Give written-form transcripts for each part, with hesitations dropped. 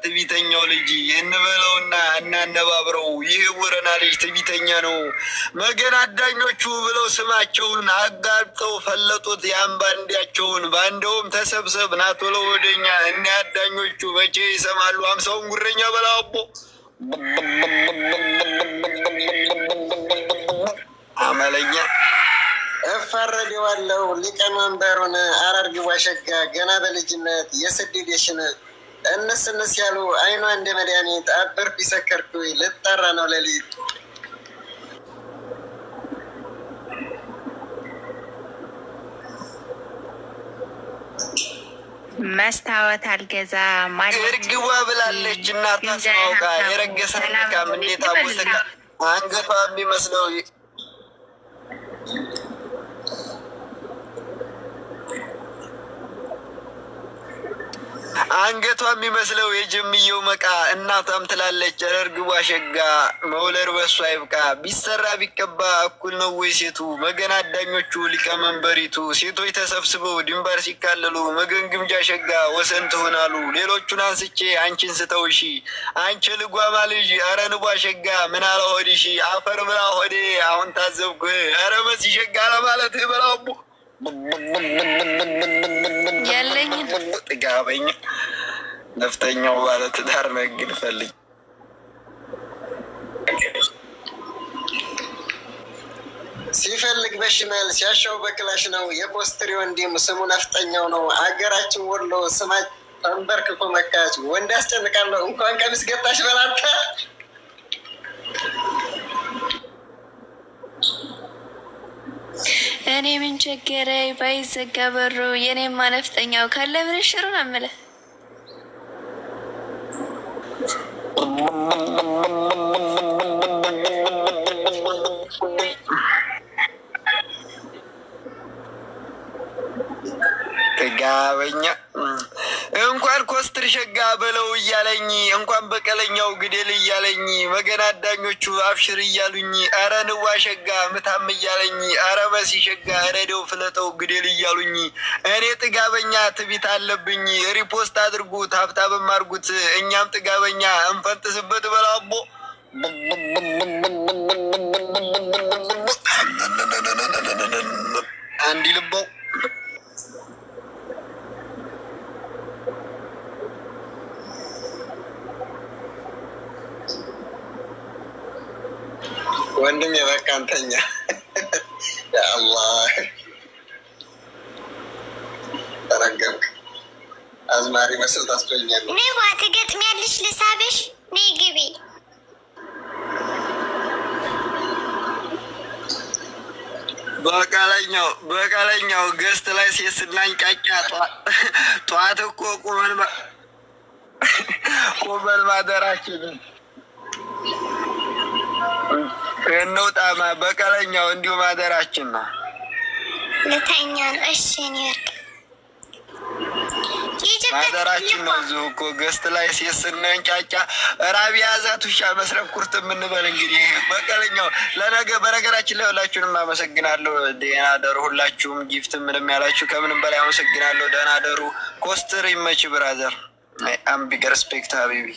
ትቢተኛው ልጅ እንበለውና እናነባብረው። ይህ ወረና ልጅ ትቢተኛ ነው። መገን አዳኞቹ ብለው ስማቸውን አጋልጠው ፈለጡት ያን ባንዲያቸውን። ባንደውም ተሰብሰብ ናቶሎ ወደኛ እኒ አዳኞቹ መቼ ይሰማሉ አምሳውን ጉረኛ በላቦ አመለኛ እፈረደዋለሁ ሊቀመንበሩን አራርግዋ ሸጋ ገና በልጅነት የስድዴሽን እንስንስ ያሉ አይኗ እንደ መድኃኒት አበርኩ ይሰከርኩ ልጠራ ነው ሌሊት መስታወት አልገዛ ማለት እርግዋ ብላለች እናቷ ስማውቃ የረገሰን ካም እንዴት አቦተካ አንገቷ የሚመስለው አንገቷ የሚመስለው የጀምየው መቃ እናቷም ትላለች እርግቧ ሸጋ መውለድ በሷ ይብቃ ቢሰራ ቢቀባ እኩል ነው ወይ ሴቱ መገን አዳኞቹ ሊቀመንበሪቱ ሴቶች ተሰብስበው ድንበር ሲካለሉ መገን ግምጃ ሸጋ ወሰን ትሆናሉ ሌሎቹን አንስቼ አንቺን ስተውሺ አንቺ ልጓማ ልጅ አረ ንቧ ሸጋ ምን አለ ሆድሺ አፈር ብላ ሆዴ አሁን ታዘብኩ አረ መሲ ሸጋ ለማለት በላቡ ያለኝ ጥጋበኝ ነፍጠኛው ባለ ትዳር ነግድ ፈልግ ሲፈልግ በሽመል ሲያሻው በክላሽ ነው የፖስትሪ ወንድም ስሙ ነፍጠኛው ነው አገራችን ወሎ ስማ ተንበርክኮ መካች ወንድ አስጨንቃለሁ እንኳን ቀሚስ ገጣሽ በላታ እኔ ምን ቸገረኝ ባይዘጋ በሩ የኔማ ነፍጠኛው ካለ ብርሽሩን አመለ ጥጋበኛ እንኳን ኮስትር ሸጋ በለው እያለኝ እንኳን በቀለኛው ግዴል እያለኝ መገን አዳኞቹ አብሽር እያሉኝ አረ ንዋ ሸጋ ምታም እያለኝ አረ መሲ ሸጋ ረደው ፍለጠው ግዴል እያሉኝ እኔ ጥጋበኛ ትቢት አለብኝ ሪፖስት አድርጉት ሀብታብም አድርጉት እኛም ጥጋበኛ እንፈንጥስበት በላቦ አንዲ ልበው ወንድም የበቃ አንተኛ ያአላህ ተረገምክ አዝማሪ መስል ታስቶኛል እኔ ዋት ገጥሚያለሽ ልሳብሽ ነይ ግቢ በቀለኛው ገስት ላይ ሴስናኝ ጫጫ ጠዋት እኮ ቁመን ማደራችን እንውጣማ በቀለኛው እንዲሁ ማደራችን ነው ለተኛ ነው እሺ ኒውዮርክ ማደራችን ነው እዚሁ እኮ ገስት ላይ ሴስናኝ ጫጫ ራቢያ ዛት ውሻ መስረብ ኩርት የምንበል እንግዲህ በቀለኛው ለነገ በነገራችን ላይ ሁላችሁንም አመሰግናለሁ ደህና ደሩ ሁላችሁም ጊፍት ምንም ያላችሁ ከምንም በላይ አመሰግናለሁ ደህና ደሩ ኮስተር ይመች ብራዘር አም ቢግ ሪስፔክት ሀቢቢ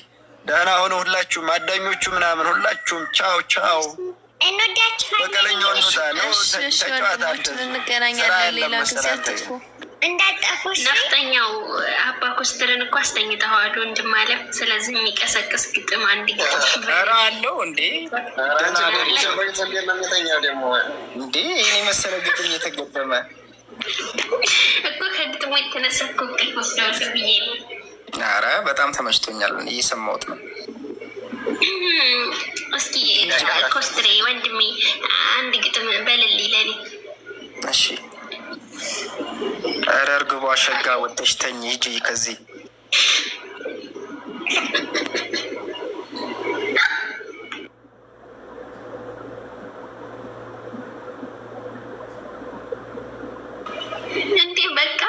ደህና ሆነ ሁላችሁም አዳኞቹ ምናምን ሁላችሁም ቻው ቻው እንወዳችኋለን በቀለኛው እንውጣ ነው ተጫዋታችን እንገናኛለን ሌላ ጊዜ አትጥፉ እንዳጠፉሽ ነፍጠኛው አባ ኮስተርን እኮ አስተኝተዋል ወንድም አለ ስለዚህ የሚቀሰቅስ ግጥም አንድ ግጥም አለው እንዴ እንዴ እኔ መሰለ ግጥም እየተገበመ እኮ ከግጥሙ የተነሳ እኮ ቅልፍ ወስደዋል ብዬ ነው ኧረ በጣም ተመችቶኛል እየሰማሁት ነው እስኪ ኮስትሬ ወንድሜ አንድ ግጥም በልልኝ ለኔ እሺ ኧረ እርግቧ ሸጋ ወጥተሽ ተኝ ሂጂ ከዚህ እንዴ በቃ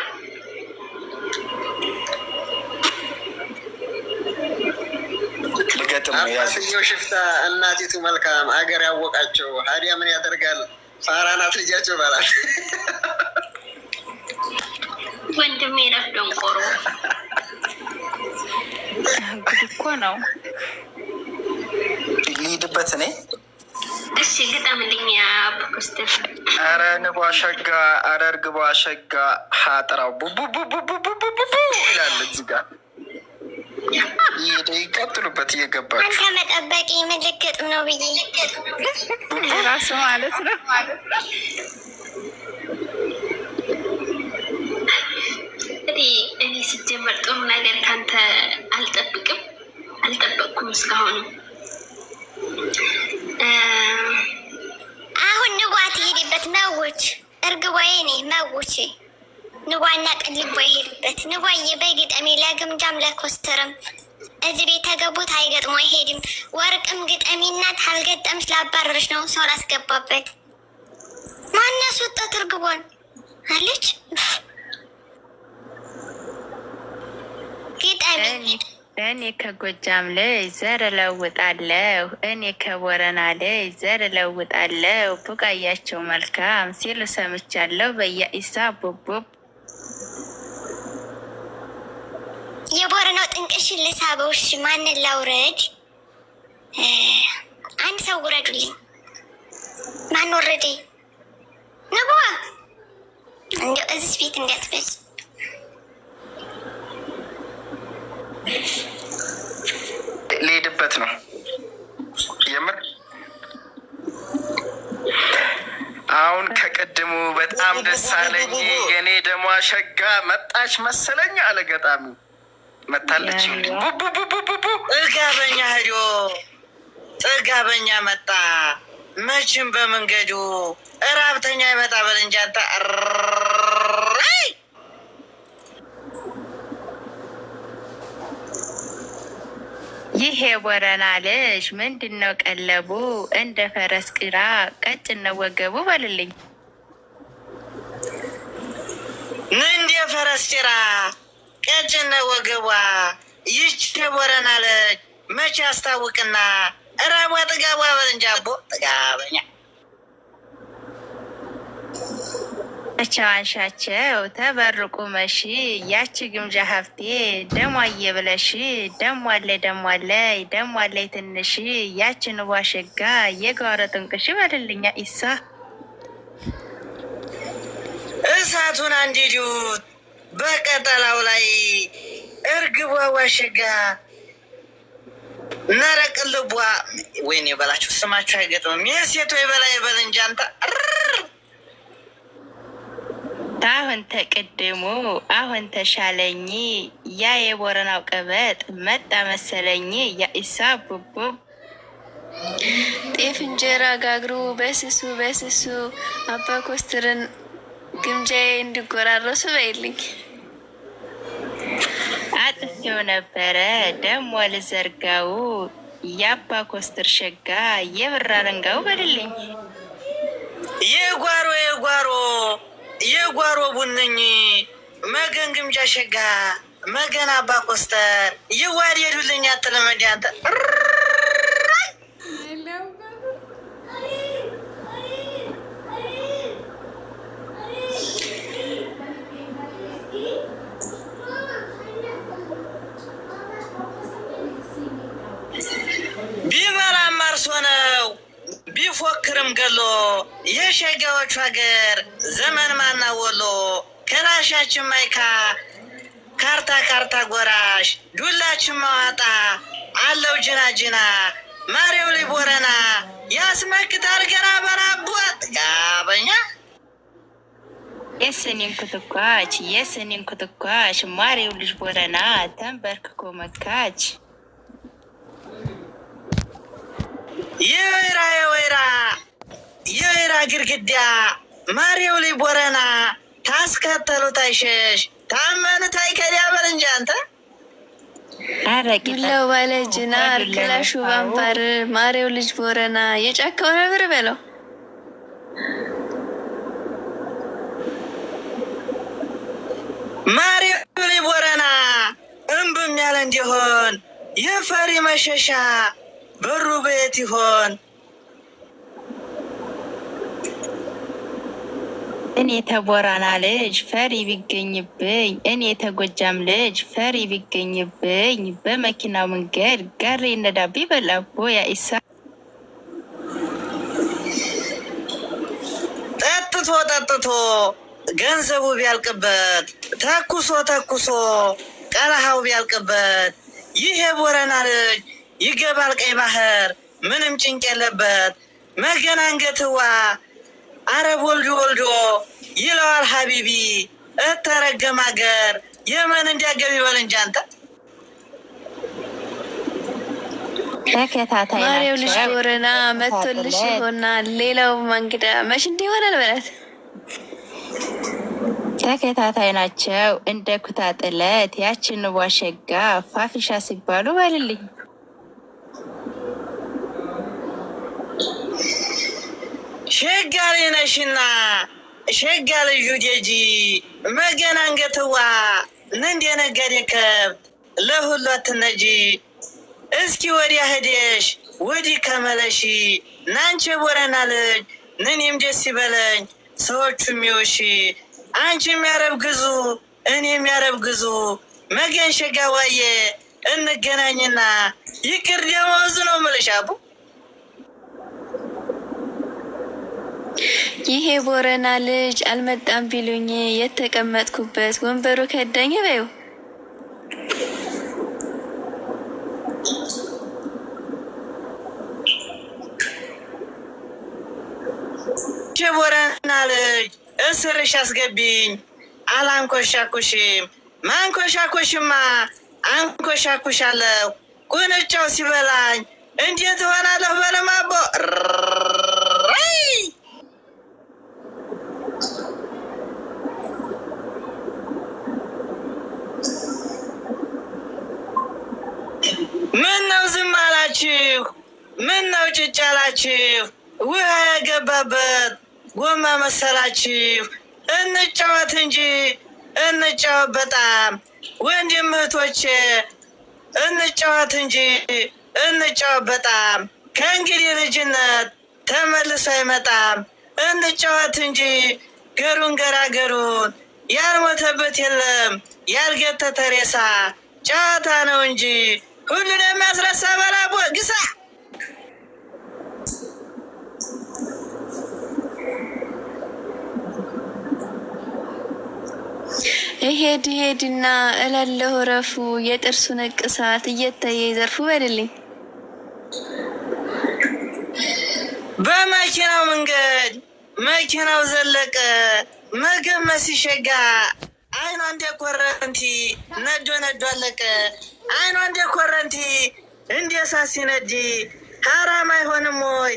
አባትየው ሽፍታ እናቲቱ መልካም አገር ያወቃቸው ሀዲያ ምን ያደርጋል ፋራናት ልጃቸው ባላል ወንድሜ ነፍ ደንቆሮ ጉድ እኮ ነው። ልሂድበት እኔ። እሺ ግጠምልኝ አባኮስተር። ኧረ ንቧ ሸጋ አደርግቧ ሸጋ ሀጥራው ቡቡቡቡቡቡቡ ይላል እዚህ ጋር። ይቀጥሉበት እየገባችሁ አንተ መጠበቂ ምልክት ነው ብዬ ራሱ ማለት ነው። እኔ ሲጀመር ጥሩ ነገር ካንተ አልጠበቅኩም እስካሁን። አሁን ንጓት ይሄድበት መውች እርግቧዬ ኔ መውች ንጓና ቅልቧ ይሄድበት ንጓዬ በግጠሜ ለግምጃም ለኮስተርም እዚህ ቤት ተገቡት አይገጥሞ አይሄድም። ወርቅም ግጠሜና ታልገጠምሽ ላባረርሽ ነው ሰው ላስገባበት። ማነስ ወጣት እርግቧን አለች ግጠሜ። እኔ ከጎጃም ልጅ ዘር እለውጣለሁ፣ እኔ ከቦረና ልጅ ዘር እለውጣለሁ። ቡቃያቸው መልካም ሲሉ ሰምቻለሁ። በየኢሳ ቡቡብ የቦረናው ጥንቅሽን ልሳበው። እሺ ማንን ላውረድ? አንድ ሰው ውረዱልኝ። ማን ወረደ? ንጓ እንዲያው እዚህ ቤት እንዳትበዝ። ልሄድበት ነው የምር። አሁን ከቅድሙ በጣም ደስ አለኝ። የኔ ደሟ ሸጋ መጣች መሰለኝ አለ ገጣሚ። መታለች ቡቡቡቡቡ ጥጋበኛ ሄዶ ጥጋበኛ መጣ መቼም በመንገዱ እራብተኛ ይመጣ በልንጃታ ይሄ ቦረና ልጅ ምንድን ነው ቀለቡ? እንደ ፈረስ ቂራ ቀጭን ነው ወገቡ በልልኝ። እንደ ፈረስ ጭራ ቀጭን ነው ወገቧ። ይች ቦረና ልጅ መቼ አስታውቅና እራቧ ጥጋቧ በልንጃቦ ጥጋበኛ ቻዋንሻቸው ተበርቁ መሺ ያቺ ግምጃ ሀብቴ ደሟዬ ብለሽ ደሟለ ደሟለ ትንሽ ያችን ዋሸጋ የጓረ ጥንቅሽ በልልኛ ኢሳ እሳቱን አንዲዱ በቀጠላው ላይ እርግቧ ዋሸጋ ነረቅልቧ ወይኔ በላችሁ ስማችሁ አይገጥምም። የሴቶ የበላይ በልንጃንታ አሁን ተቅድሙ አሁን ተሻለኝ ያ የቦረናው ቀበጥ መጣ መሰለኝ ያኢሳ ቡቡብ ጤፍ እንጀራ ጋግሩ በስሱ አባኮስተርን ግምጃዬ እንዲጎራረሱ በይልኝ። አጥቼው ነበረ ደሞ ልዘርጋው የአባኮስተር ሸጋ የብራ ረንጋው በልልኝ። የጓሮ ቡንኝ መገን ግምጃ ሸጋ መገን አባኮስተር ይዋደዱልኝ አትልም እንዲ አንተ ቢመራም አርሶ ነው ቢፎክርም ገሎ የሸጋዎቹ ሀገር ዘመን ማና ወሎ ከላሻችን ማይካ ካርታ ጎራሽ ዱላችን ማዋጣ አለው ጅና ማሪው ላይ ቦረና ያስመክታል ገና በራቡ ጥጋበኛ የስኒን ኩትኳች ማሪው ልጅ ቦረና ተንበርክኮ መካች የወይራ ግርግዳ ማሪው ላይ ቦረና ታስከተሉት አይሸሽ ታመኑት አይከዳ በል እንጂ አንተ ዱላው ባለ ጅናር ክላሹ ባምባር ማሪው ልጅ ቦረና የጫካው ነብር በለው። ማሪው ላይ ቦረና እምብም ያለ እንዲሆን የፈሪ መሸሻ በሩ ቤት ይሆን እኔ ተቦራና ልጅ ፈሪ ቢገኝብኝ፣ እኔ ተጎጃም ልጅ ፈሪ ቢገኝብኝ፣ በመኪናው መንገድ ጋሪ ነዳቢ በላቦ ያኢሳ ጠጥቶ ገንዘቡ ቢያልቅበት ተኩሶ ቀለሃው ቢያልቅበት ይህ የቦረና ልጅ ይገባል ቀይ ባህር ምንም ጭንቅ የለበት። መገናንገትዋ አረብ ወልዶ ይለዋል ሀቢቢ እተረገም ሀገር የመን እንዲያገቢ በል እንጂ አንተ። ተከታታይ ማርያው ልጅ ናቸው። ቦረና መቶልሽ ይሆናል። ሌላው እንግዳ መች እንዲሆነ በላት። ተከታታይ ናቸው እንደ ኩታ ጥለት ያችን ዋሸጋ ፋፊሻ ሲባሉ በልልኝ። ሸጋ ነሽና ሸጋ ልጁ ዴጂ መገናንገትዋ እንደ ነጋዴ ከብት ለሁሉ አትነጂ። እስኪ ወዲያ ሄደሽ ወዲህ ከመለሺ ናንቺ ቦረና ልጅ እኔም ደስ ይበለኝ ሰዎቹ የሚወሺ አንቺ የሚያረብ ግዙ እኔ የሚያረብ ግዙ መገን ሸጋ ዋየ እንገናኝና ይቅር ደመወዙ ነው የምልሽ አቡ። ይሄ ቦረና ልጅ አልመጣም ቢሉኝ የተቀመጥኩበት ወንበሩ ከዳኝ በይው። ቦረና ልጅ እስርሽ አስገቢኝ አላንኮሻኩሽም። ማንኮሻኩሽማ አንኮሻኩሻለሁ ቁንጫው ሲበላኝ እንዴት እሆናለሁ በለማቦ ምን ነው ዝም አላችሁ? ምን ነው ጭጭ አላችሁ? ውሃ የገባበት ጎማ መሰላችሁ? እንጫወት እንጂ እንጫወት በጣም ወንድም እህቶቼ እንጫወት እንጂ እንጫወት በጣም ከእንግዲህ ልጅነት ተመልሶ አይመጣም። እንጫወት እንጂ ገሩን ገራገሩን ያልሞተበት የለም ያልገተተ ሬሳ ጨዋታ ነው እንጂ ሁሉን የሚያስረሳ በላቦ ግሳ። ሄድና እላለሁ ረፉ የጥርሱ ንቅሳት እየታየ ዘርፉ በልልኝ። በመኪናው መንገድ መኪናው ዘለቀ መገመስ ሲሸጋ አይኗ እንደ ኮረንቲ ነዶ አለቀ። አይኗ እንደ ኮረንቲ እንደ እሳት ሲነዲ ሀራም አይሆንም ወይ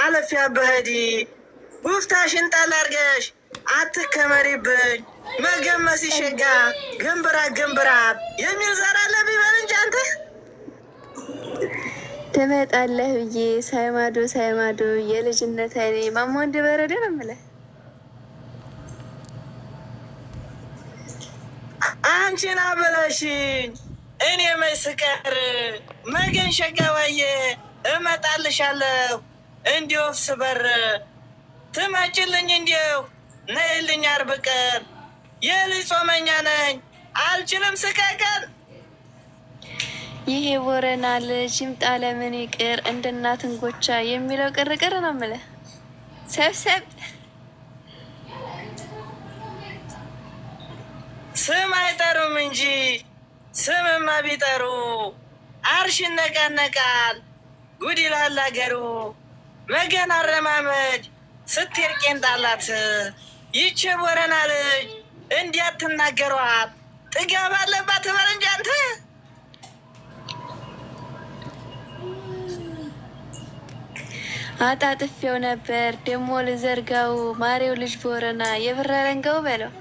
አለፊያ በህዲ ጉፍታሽን ጣል አድርገሽ አትከመሪብኝ። መገመስ ሲሸጋ ግንብራት የሚል ዘር አለ ቢበል እንጂ አንተ ትመጣለህ ብዬ ሳይማዶ የልጅነት አይኔ ማሞ እንደ በረዶ ነው የምልህ። አንቺን አበላሽኝ እኔ መስቀር መገን ሸጋዋዬ እመጣልሻለሁ እንዲሁ ስበር ትመጭልኝ እንዲሁ ነይልኝ አርብ ቀን የልጅ ጾመኛ ነኝ አልችልም ስቀቀን። ይሄ ቦረና ልጅ ይምጣ ለምን ይቅር እንደ እናት እንጎቻ የሚለው ቅርቅር ነው የምልህ። ሰብሰብ ስም አይጠሩም እንጂ ስምማ ቢጠሩ አርሽ ይነቃነቃል ጉድ ይላል አገሩ። መገን አረማመድ ስትሄድ ቄንጣላት ይቺ ቦረና ልጅ እንዲያት ትናገሯት ጥጋብ አለባት በል እንጂ አንተ። አጣጥፌው ነበር ደሞ ልዘርጋው ማሬው ልጅ ቦረና የብር አለንጋው በለው።